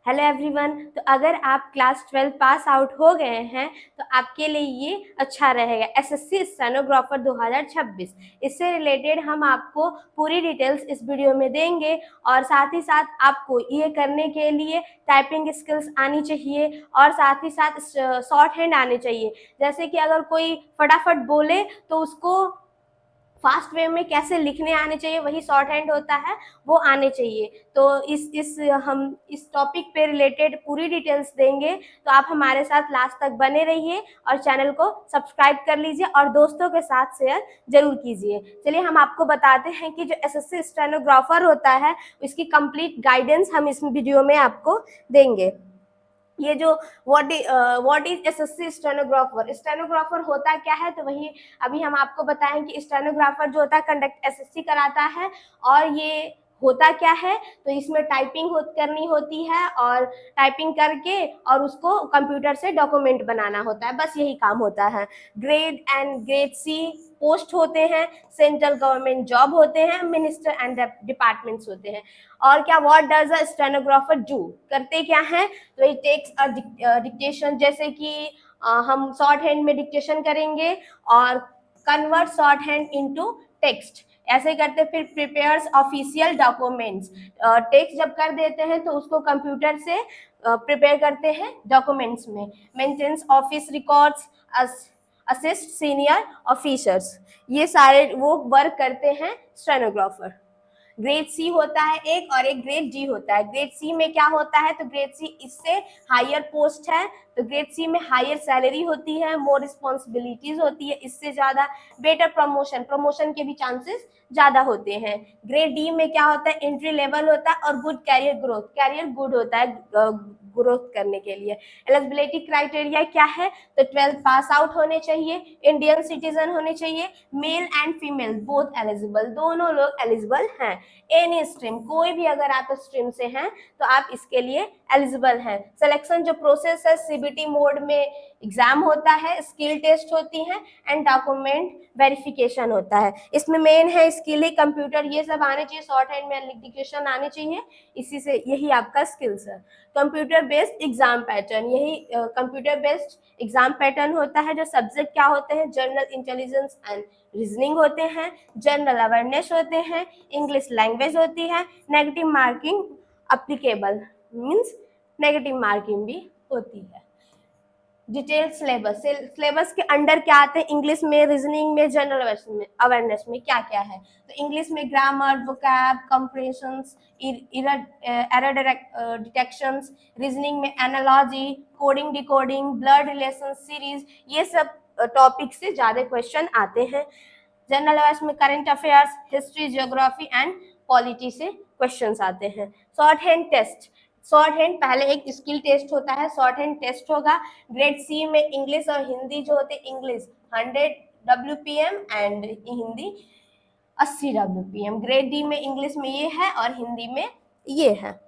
Hello everyone. तो अगर आप क्लास 12 पास आउट हो गए हैं तो आपके लिए ये अच्छा रहेगा। एसएससी स्टेनोग्राफर 2026 इससे रिलेटेड हम आपको पूरी डिटेल्स इस वीडियो में देंगे और साथ ही साथ आपको ये करने के लिए टाइपिंग स्किल्स आनी चाहिए और साथ ही साथ शॉर्ट हैंड आने चाहिए। जैसे कि अगर कोई फटाफट बोले तो उसको फास्ट वे में कैसे लिखने आने चाहिए, वही शॉर्ट हैंड होता है, वो आने चाहिए। तो हम इस टॉपिक पे रिलेटेड पूरी डिटेल्स देंगे, तो आप हमारे साथ लास्ट तक बने रहिए और चैनल को सब्सक्राइब कर लीजिए और दोस्तों के साथ शेयर जरूर कीजिए। चलिए हम आपको बताते हैं कि जो एसएससी स्टेनोग्राफर होता है इसकी कंप्लीट गाइडेंस हम इस वीडियो में आपको देंगे। ये जो what is SSC stenographer, stenographer होता क्या है, तो वही अभी हम आपको बताएं कि स्टेनोग्राफर जो होता है कंडक्ट एसएससी कराता है। और ये होता क्या है, तो इसमें टाइपिंग करनी होती है और टाइपिंग करके और उसको कंप्यूटर से डॉक्यूमेंट बनाना होता है, बस यही काम होता है। Grade and grade C post होते हैं, सेंट्रल गवर्नमेंट जॉब होते हैं, मिनिस्टर एंड डिपार्टमेंट्स होते हैं। और क्या what does a stenographer do, करते क्या हैं, तो इट टेक्स अ डिक्टेशन, जैसे कि हम शॉर्ट हैंड में डिक्टेशन करेंगे और convert short hand into text, ऐसे करते। फिर प्रिपेयर्स ऑफिशियल डॉक्यूमेंट्स, टेक्स्ट जब कर देते हैं तो उसको कंप्यूटर से प्रिपेयर करते हैं डॉक्यूमेंट्स में। Maintains office records, assist senior officers, ये सारे वो वर्क करते हैं स्टेनोग्राफर। ग्रेड सी होता है एक और एक ग्रेड डी होता है। ग्रेड सी में क्या होता है, तो ग्रेड सी इससे हायर पोस्ट है, तो ग्रेड सी में हायर सैलरी होती है, मोर रिस्पॉन्सिबिलिटीज होती है, इससे ज्यादा बेटर प्रमोशन के भी चांसेस ज्यादा होते हैं। ग्रेड डी में क्या होता है, एंट्री लेवल होता है और गुड कैरियर गुड होता है ग्रोथ करने के लिए। एलिजिबिलिटी क्राइटेरिया क्या है, तो 12th पास आउट होने चाहिए, इंडियन सिटीजन होने चाहिए, male and female both eligible, दोनों लोग एलिजिबल हैं। एनी स्ट्रीम, कोई भी अगर आप स्ट्रीम से हैं तो आप इसके लिए एलिजिबल हैं। सिलेक्शन जो प्रोसेस है, सीबीटी मोड में एग्जाम होता है, स्किल टेस्ट होती है एंड डॉक्यूमेंट वेरिफिकेशन होता है। इसमें मेन है स्किल, कंप्यूटर ये सब आने चाहिए, शॉर्ट हैंड में डिक्टेशन आने चाहिए, इसी से यही आपका स्किल्स है। कंप्यूटर बेस्ड एग्जाम पैटर्न, यही कंप्यूटर बेस्ड एग्जाम पैटर्न होता है। जो सब्जेक्ट क्या होते हैं, जनरल इंटेलिजेंस एंड रीजनिंग होते हैं, जनरल अवेयरनेस होते हैं, इंग्लिश लैंग्वेज होती है, negative marking applicable means negative marking भी होती है। डिटेल सिलेबस के अंडर क्या आते हैं, इंग्लिश में, रीजनिंग में, जनरल अवेयरनेस में क्या क्या है, तो इंग्लिश में grammar, vocab, comprehensions, error detections, reasoning में analogy, coding decoding, blood relation series, ये सब टॉपिक से ज्यादा क्वेश्चन आते हैं। जनरल अवेयरनेस में current affairs, history, geography and polity से क्वेश्चंस आते हैं। Short hand test, short hand पहले एक स्किल टेस्ट होता है, शॉर्ट हैंड टेस्ट होगा। ग्रेड सी में इंग्लिश और हिंदी जो होते, English 100 WPM and Hindi 80 WPM। Grade D में इंग्लिश में ये है और हिंदी में ये है।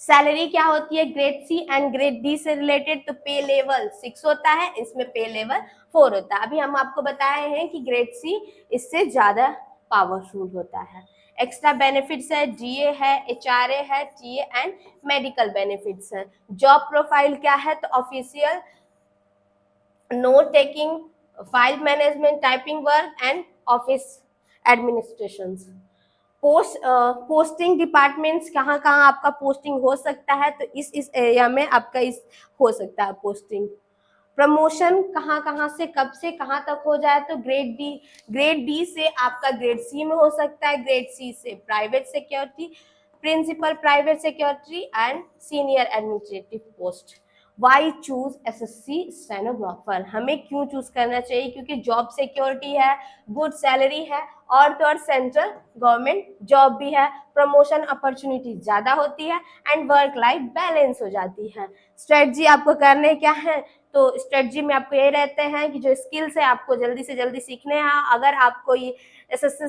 सैलरी क्या होती है grade C and grade D से रिलेटेड, तो पे लेवल 6 होता है, इसमें पे लेवल 4 होता है। अभी हम आपको बताए हैं कि ग्रेड सी इससे ज्यादा पावरफुल होता है। एक्स्ट्रा बेनिफिट्स है, डीए है, एचआरए है, टीए एंड मेडिकल बेनिफिट्स है। जॉब प्रोफाइल क्या है, तो official, note taking, file management, typing work and office administration. Posting departments, कहाँ कहाँ आपका पोस्टिंग हो सकता है, तो इस एरिया में आपका इस हो सकता है पोस्टिंग। प्रमोशन कहाँ कहाँ से कहाँ तक हो जाए, तो ग्रेड डी से आपका ग्रेड सी में हो सकता है, ग्रेड सी से private security, principal private security and senior administrative post. Why choose SSC stenographer, हमें क्यों चूज करना चाहिए, क्योंकि जॉब सिक्योरिटी है, गुड सैलरी है और तो और सेंट्रल गवर्नमेंट जॉब भी है, प्रमोशन अपॉर्चुनिटी ज्यादा होती है एंड वर्क लाइफ बैलेंस हो जाती है। स्ट्रेटजी आपको करने क्या है, तो स्ट्रेटजी में आपको ये रहते हैं कि जो स्किल्स है आपको जल्दी से जल्दी सीखने हैं। अगर आपको ये एसएससी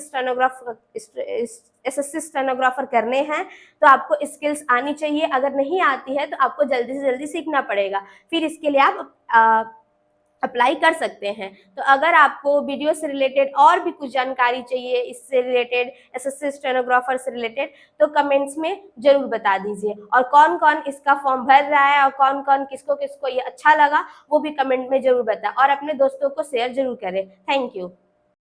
स्टेनोग्राफर करने हैं तो आपको स्किल्स आनी चाहिए, अगर नहीं आती है तो आपको जल्दी से जल्दी सीखना पड़ेगा। फिर इसके लिए आप अप्लाई कर सकते हैं। तो अगर आपको वीडियो से रिलेटेड और भी कुछ जानकारी चाहिए, इससे रिलेटेड, एसएससी स्टेनोग्राफर से रिलेटेड, तो कमेंट्स में जरूर बता दीजिए। और कौन कौन इसका फॉर्म भर रहा है और कौन कौन किसको किसको ये अच्छा लगा वो भी कमेंट में जरूर बताएं और अपने दोस्तों को शेयर जरूर करें। Thank you.